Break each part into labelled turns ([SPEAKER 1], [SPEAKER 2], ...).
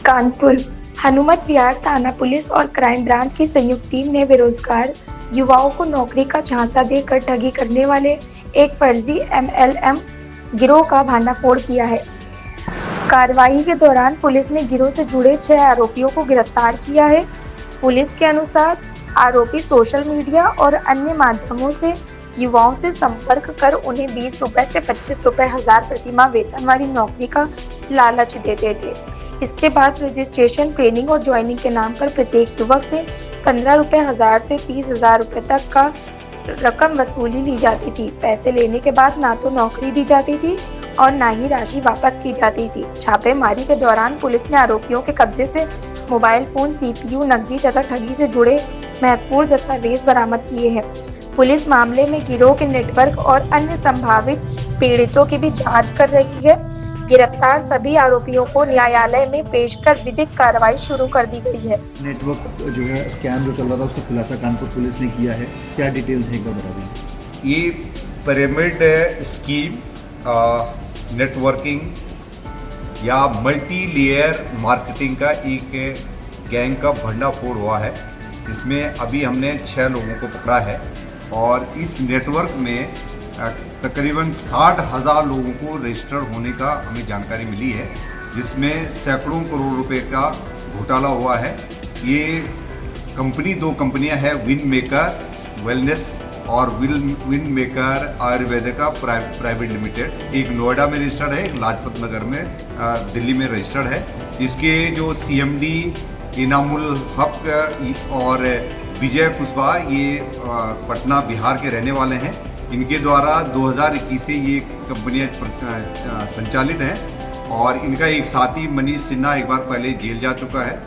[SPEAKER 1] कानपुर हनुमत विहार थाना पुलिस और crime branch की संयुक्त टीम ने बेरोजगार युवाओं को नौकरी का झांसा देकर ठगी करने वाले एक फर्जी MLM गिरोह का भंडाफोड़ किया है। कार्रवाई के दौरान पुलिस ने गिरोह से जुड़े 6 आरोपियों को गिरफ्तार किया है। पुलिस के अनुसार आरोपी सोशल मीडिया और अन्य माध्यमों से युवाओं से संपर्क कर उन्हें 20 रुपए से 25 रुपए हजार प्रतिमाह वेतन वाली नौकरी का लालच देते थे। इसके बाद रजिस्ट्रेशन, ट्रेनिंग और ज्वाइनिंग के नाम पर प्रत्येक युवक से 15 रुपए हजार से 30,000 रुपए तक का रकम वसूली ली जाती थी। पैसे लेने के बाद ना तो नौकरी दी जाती थी और ना ही राशि वापस की जाती थी। छापेमारी के दौरान पुलिस ने आरोपियों के कब्जे से मोबाइल फोन, CPU, नकदी तथा ठगी से जुड़े महत्वपूर्ण दस्तावेज बरामद किए हैं। पुलिस मामले में गिरोह के नेटवर्क और अन्य संभावित पीड़ितों की भी जांच कर रही है। गिरफ्तार सभी आरोपियों को न्यायालय में पेश कर विधिक कार्रवाई शुरू कर दी गई है।
[SPEAKER 2] नेटवर्क जो है स्कैम जो चल रहा था उसका खुलासा कानपुर पुलिस ने किया है, क्या डिटेल्स है एक बार बता दें।
[SPEAKER 3] ये पिरामिड स्कीम नेटवर्किंग या मल्टी लेयर मार्केटिंग का एक गैंग का भंडाफोड़ हुआ है। इसमें अभी हमने 6 लोगों को पकड़ा है और इस नेटवर्क में तकरीबन 60,000 लोगों को रजिस्टर होने का हमें जानकारी मिली है, जिसमें सैकड़ों करोड़ रुपए का घोटाला हुआ है। ये कंपनी 2 कंपनियां हैं, विन मेकर वेलनेस और विन मेकर आयुर्वेदिका प्राइवेट लिमिटेड। एक नोएडा में रजिस्टर्ड है, एक लाजपत नगर में दिल्ली में रजिस्टर्ड है। इसके जो CMD इनामुल हक और विजय कुशवाहा ये पटना बिहार के रहने वाले हैं। इनके द्वारा 2021 से ये कंपनियां संचालित हैं और इनका एक साथी मनीष सिन्हा एक बार पहले जेल जा चुका है।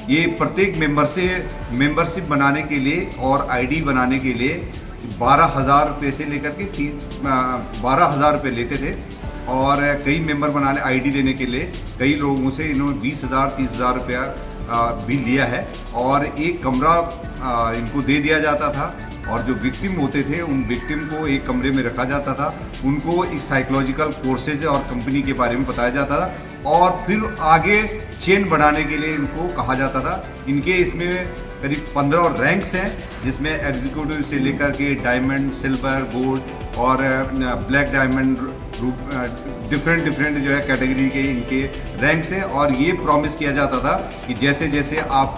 [SPEAKER 3] ये प्रत्येक मेंबर से मेंबरशिप बनाने के लिए और ID बनाने के लिए 12,000 रुपये से लेकर के 12,000 रुपये लेते थे और कई मेंबर बनाने ID देने के लिए कई लोगों से इन्होंने 20,000 30,000 रुपया भी लिया है और एक कमरा इनको दे दिया जाता था और जो विक्टिम होते थे उन विक्टिम को एक कमरे में रखा जाता था। उनको एक साइकोलॉजिकल कोर्सेज और कंपनी के बारे में बताया जाता था और फिर आगे चेन बढ़ाने के लिए इनको कहा जाता था। इनके इसमें करीब 15 रैंक्स हैं, जिसमें एग्जीक्यूटिव से लेकर के डायमंड, सिल्वर, गोल्ड और ब्लैक डायमंड डिफरेंट जो है कैटेगरी के इनके रैंक्स हैं। और ये प्रॉमिस किया जाता था कि जैसे जैसे आप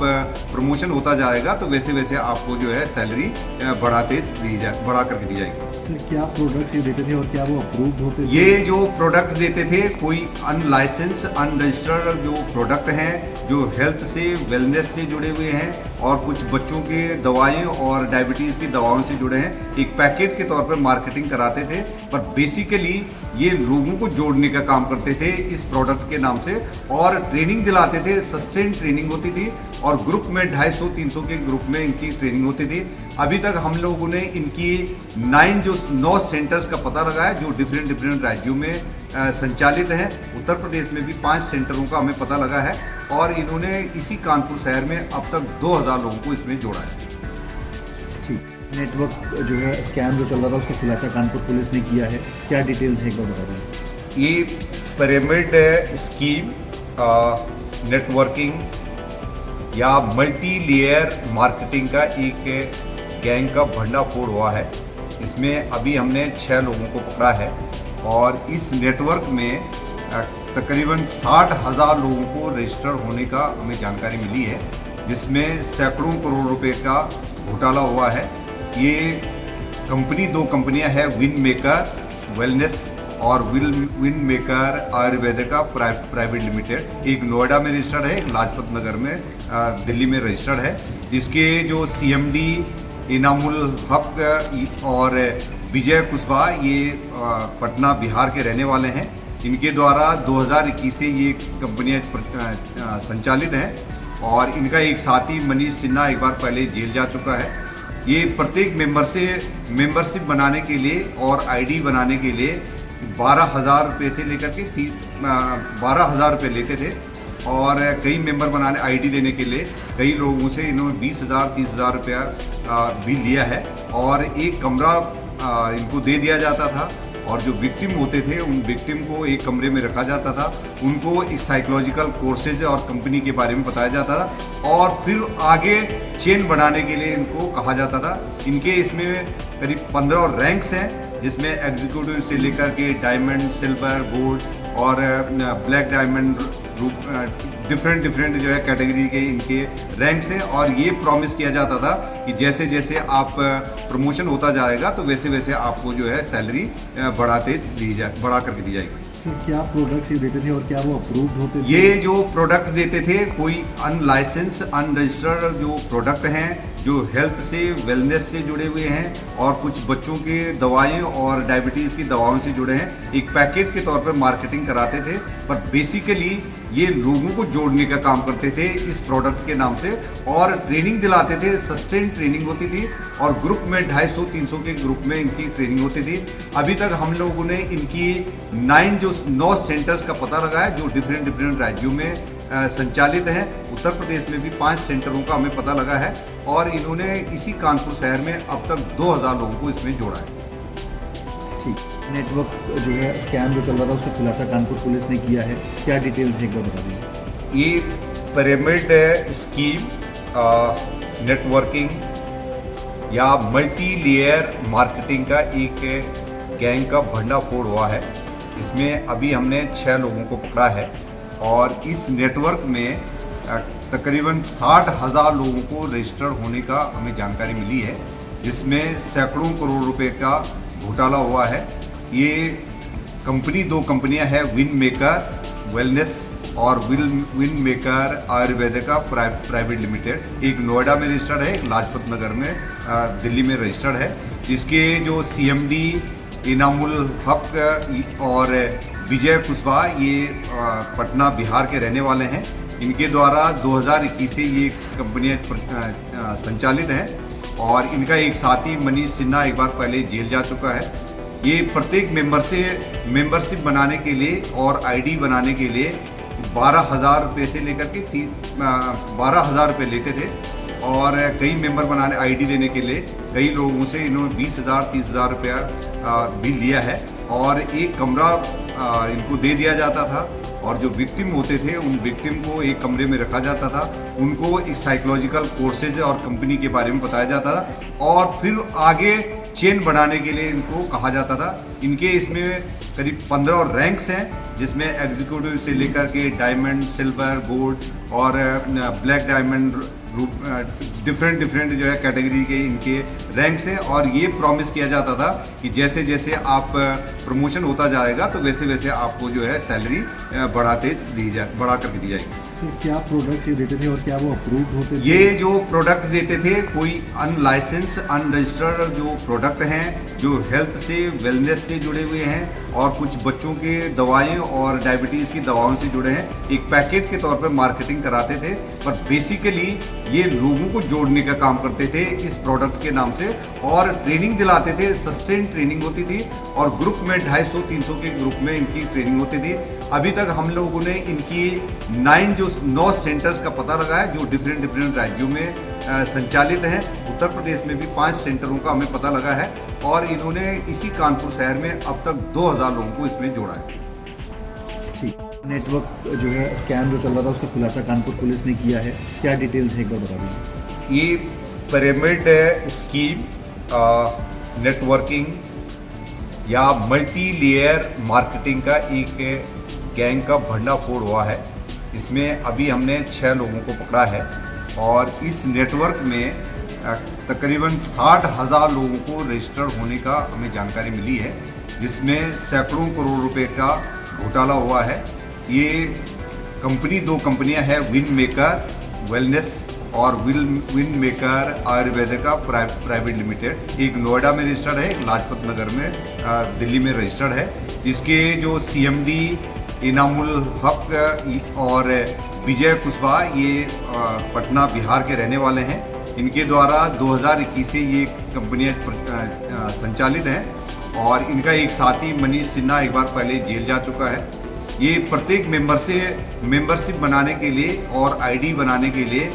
[SPEAKER 3] प्रमोशन होता जाएगा तो वैसे वैसे आपको जो है सैलरी बढ़ा करके दी जाएगी।
[SPEAKER 2] क्या प्रोडक्ट्स ये देते थे और क्या वो अप्रूव्ड होते थे?
[SPEAKER 3] ये जो प्रोडक्ट देते थे कोई अनलाइसेंस अनरजिस्टर्ड जो प्रोडक्ट हैं, जो हेल्थ से वेलनेस से जुड़े हुए हैं और कुछ बच्चों के दवाइयों और डायबिटीज़ की दवाओं से जुड़े हैं। एक पैकेट के तौर पर मार्केटिंग कराते थे, पर बेसिकली ये लोगों को जोड़ने का काम करते थे इस प्रोडक्ट के नाम से और ट्रेनिंग दिलाते थे। सस्टेन ट्रेनिंग होती थी और ग्रुप में 250-300 के ग्रुप में इनकी ट्रेनिंग होती थी। अभी तक हम लोगों ने इनकी 9 सेंटर्स का पता लगाया जो डिफरेंट राज्यों में संचालित हैं। उत्तर प्रदेश में भी 5 सेंटरों का हमें पता लगा है और इन्होंने इसी कानपुर शहर में अब तक 2,000 लोगों को इसमें जोड़ा है।
[SPEAKER 2] ठीक, नेटवर्क जो है स्कैम जो चल रहा था उसका खुलासा कानपुर पुलिस ने किया है, क्या डिटेल्स है एक बार बता दें।
[SPEAKER 3] ये पिरामिड स्कीम नेटवर्किंग या मल्टी लेयर मार्केटिंग का एक गैंग का भंडाफोड़ हुआ है। इसमें अभी हमने 6 लोगों को पकड़ा है और इस नेटवर्क में तकरीबन 60,000 लोगों को रजिस्टर होने का हमें जानकारी मिली है, जिसमें सैकड़ों करोड़ रुपए का घोटाला हुआ है। ये कंपनी 2 कंपनियां हैं, विन मेकर वेलनेस और विन मेकर आयुर्वेदिका प्राइवेट लिमिटेड। एक नोएडा में रजिस्टर्ड है, एक लाजपत नगर में दिल्ली में रजिस्टर्ड है। इसके जो CMD इनामुल हक और विजय कुशवाहा ये पटना बिहार के रहने वाले हैं। इनके द्वारा 2021 से ये कंपनियां संचालित हैं और इनका एक साथी मनीष सिन्हा एक बार पहले जेल जा चुका है। ये प्रत्येक मेंबर से मेंबरशिप बनाने के लिए और ID बनाने के लिए 12,000 रुपये से लेकर के 12,000 रुपये लेते थे और कई मेंबर बनाने ID देने के लिए कई लोगों से इन्होंने 20,000 30,000 रुपया भी लिया है और एक कमरा इनको दे दिया जाता था और जो विक्टिम होते थे उन विक्टिम को एक कमरे में रखा जाता था, उनको एक साइकोलॉजिकल कोर्सेज और कंपनी के बारे में बताया जाता था और फिर आगे चेन बनाने के लिए इनको कहा जाता था। इनके इसमें करीब 15 रैंक्स हैं, जिसमें एग्जीक्यूटिव से लेकर के डायमंड, सिल्वर, गोल्ड और ब्लैक डायमंड डिफरेंट जो है कैटेगरी के इनके रैंक्स हैं। और ये प्रॉमिस किया जाता था कि जैसे जैसे आप प्रमोशन होता जाएगा तो वैसे वैसे आपको जो है सैलरी बढ़ा करके दी जाएगी।
[SPEAKER 2] सर क्या प्रोडक्ट्स ये देते थे और क्या वो अप्रूव्ड होते थे?
[SPEAKER 3] ये जो प्रोडक्ट देते थे कोई अनलाइसेंस अनरजिस्टर्ड जो प्रोडक्ट हैं जो हेल्थ से वेलनेस से जुड़े हुए हैं और कुछ बच्चों के दवाएं और डायबिटीज़ की दवाओं से जुड़े हैं, एक पैकेट के तौर पर मार्केटिंग कराते थे। पर बेसिकली ये लोगों को जोड़ने का काम करते थे इस प्रोडक्ट के नाम से और ट्रेनिंग दिलाते थे। सस्टेन ट्रेनिंग होती थी और ग्रुप में 250-300 के ग्रुप में इनकी ट्रेनिंग होती थी। अभी तक हम लोगों ने इनकी 9 सेंटर्स का पता लगा है जो डिफरेंट राज्यों में संचालित हैं। उत्तर प्रदेश में भी 5 सेंटरों का हमें पता लगा है और इन्होंने इसी कानपुर शहर में अब तक 2000 लोगों को इसमें जोड़ा है।
[SPEAKER 2] ठीक, नेटवर्क जो है स्कैम जो चल रहा था उसका खुलासा कानपुर पुलिस ने किया है, क्या डिटेल्स है एक बार बता दीजिए।
[SPEAKER 3] ये पिरामिड स्कीम नेटवर्किंग या मल्टी लेयर मार्केटिंग का एक गैंग का भंडाफोड़ हुआ है। इसमें अभी हमने 6 लोगों को पकड़ा है और इस नेटवर्क में तकरीबन 60,000 लोगों को रजिस्टर्ड होने का हमें जानकारी मिली है, जिसमें सैकड़ों करोड़ रुपए का घोटाला हुआ है। ये कंपनी 2 कंपनियां हैं, विन मेकर वेलनेस और विन मेकर आयुर्वेदिक का प्राइवेट लिमिटेड। एक नोएडा में रजिस्टर्ड है, एक लाजपत नगर में दिल्ली में रजिस्टर्ड है। इसके जो CMD इनामुल हक और विजय कुशवाहा ये पटना बिहार के रहने वाले हैं। इनके द्वारा 2021 से ये कंपनियां संचालित हैं और इनका एक साथी मनीष सिन्हा एक बार पहले जेल जा चुका है। ये प्रत्येक मेंबर से मेंबरशिप बनाने के लिए और ID बनाने के लिए 12,000 रुपये से लेकर के 12,000 रुपये लेते थे और कई मेंबर बनाने ID देने के लिए कई लोगों से इन्होंने 20,000 30,000 रुपया भी लिया है और एक कमरा इनको दे दिया जाता था और जो विक्टिम होते थे उन विक्टिम को एक कमरे में रखा जाता था, उनको एक साइकोलॉजिकल कोर्सेज और कंपनी के बारे में बताया जाता था और फिर आगे चेन बनाने के लिए इनको कहा जाता था। इनके इसमें करीब 15 रैंक्स हैं, जिसमें एग्जीक्यूटिव से लेकर के डायमंड, सिल्वर, गोल्ड और ब्लैक डायमंड डिफरेंट जो है कैटेगरी के इनके रैंक्स हैं। और ये प्रॉमिस किया जाता था कि जैसे आप प्रमोशन होता जाएगा तो वैसे वैसे आपको जो है सैलरी बढ़ा करके दी जाएगी।
[SPEAKER 2] सर क्या प्रोडक्ट्स ये देते थे और क्या वो अप्रूव्ड होते थे?
[SPEAKER 3] ये जो प्रोडक्ट देते थे कोई अनलाइसेंस अनरजिस्टर्ड जो प्रोडक्ट हैं जो हेल्थ से वेलनेस से जुड़े हुए हैं और कुछ बच्चों के दवाएं और डायबिटीज़ की दवाओं से जुड़े हैं, एक पैकेट के तौर पर मार्केटिंग कराते थे। पर बेसिकली ये लोगों को जोड़ने का काम करते थे इस प्रोडक्ट के नाम से और ट्रेनिंग दिलाते थे। सस्टेन ट्रेनिंग होती थी और ग्रुप में 250-300 के ग्रुप में इनकी ट्रेनिंग होती थी। अभी तक हम लोगों ने इनकी 9 सेंटर्स का पता लगा है जो डिफरेंट राज्यों में संचालित हैं। उत्तर प्रदेश में भी 5 सेंटरों का हमें पता लगा है और इन्होंने इसी कानपुर शहर में अब तक 2000 लोगों को इसमें जोड़ा है।
[SPEAKER 2] ठीक, नेटवर्क जो है स्कैम जो चल रहा था उसका खुलासा कानपुर पुलिस ने किया है, क्या डिटेल्स है एक बार बता दीजिए।
[SPEAKER 3] ये पिरामिड स्कीम नेटवर्किंग या मल्टी लेयर मार्केटिंग का एक गैंग का भंडाफोड़ हुआ है। इसमें अभी हमने 6 लोगों को पकड़ा है और इस नेटवर्क में तकरीबन 60,000 लोगों को रजिस्टर्ड होने का हमें जानकारी मिली है, जिसमें सैकड़ों करोड़ रुपए का घोटाला हुआ है। ये कंपनी 2 कंपनियां हैं, विन मेकर वेलनेस और विन मेकर आयुर्वेदिक का प्राइवेट लिमिटेड। एक नोएडा में रजिस्टर्ड है, एक लाजपत नगर में दिल्ली में रजिस्टर्ड है। इसके जो CMD इनामुल हक और विजय कुशवाहा ये पटना बिहार के रहने वाले हैं। इनके द्वारा 2021 से ये कंपनियां संचालित हैं और इनका एक साथी मनीष सिन्हा एक बार पहले जेल जा चुका है। ये प्रत्येक मेंबर से मेंबरशिप बनाने के लिए और ID बनाने के लिए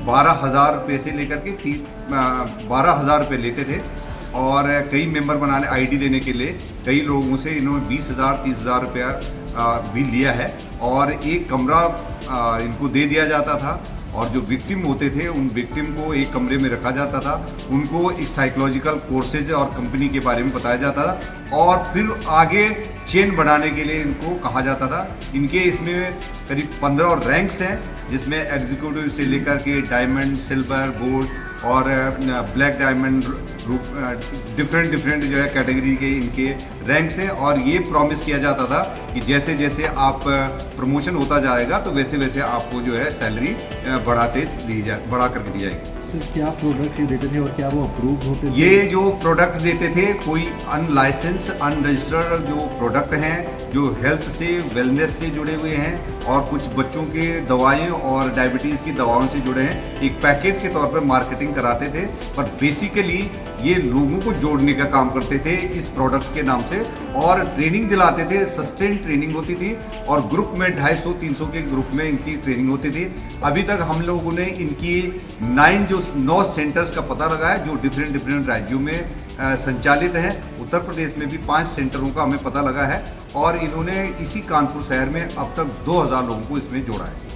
[SPEAKER 3] 12,000 रुपये से लेकर के 12,000 रुपये लेते थे और कई मेंबर बनाने आईडी देने के लिए कई लोगों से इन्होंने 20,000 30,000 रुपया भी लिया है और एक कमरा इनको दे दिया जाता था और जो विक्टिम होते थे उन विक्टिम को एक कमरे में रखा जाता था, उनको एक साइकोलॉजिकल कोर्सेज और कंपनी के बारे में बताया जाता था और फिर आगे चेन बढ़ाने के लिए इनको कहा जाता था। इनके इसमें करीब 15 रैंक्स हैं जिसमें एग्जीक्यूटिव से लेकर के डायमंड, सिल्वर, गोल्ड और ब्लैक डायमंड डिफरेंट जो है कैटेगरी के इनके रैंक्स हैं और ये प्रॉमिस किया जाता था कि जैसे जैसे आप प्रमोशन होता जाएगा तो वैसे वैसे आपको जो है सैलरी बढ़ा करके दी जाएगी।
[SPEAKER 2] सर क्या प्रोडक्ट्स ये देते थे और क्या वो अप्रूव होते थे?
[SPEAKER 3] ये जो प्रोडक्ट देते थे कोई अनलाइसेंस अनरजिस्टर्ड जो प्रोडक्ट हैं जो हेल्थ से वेलनेस से जुड़े हुए हैं और कुछ बच्चों के दवाएं और डायबिटीज़ की दवाओं से जुड़े हैं, एक पैकेट के तौर पर मार्केटिंग कराते थे पर बेसिकली ये लोगों को जोड़ने का काम करते थे इस प्रोडक्ट के नाम से और ट्रेनिंग दिलाते थे। सस्टेन ट्रेनिंग होती थी और ग्रुप में 250-300 के ग्रुप में इनकी ट्रेनिंग होती थी। अभी तक हम लोगों ने इनकी 9 सेंटर्स का पता लगाया जो डिफरेंट राज्यों में संचालित हैं। उत्तर प्रदेश में भी 5 सेंटरों का हमें पता लगा है और इन्होंने इसी कानपुर शहर में अब तक 2000 लोगों को इसमें जोड़ा है।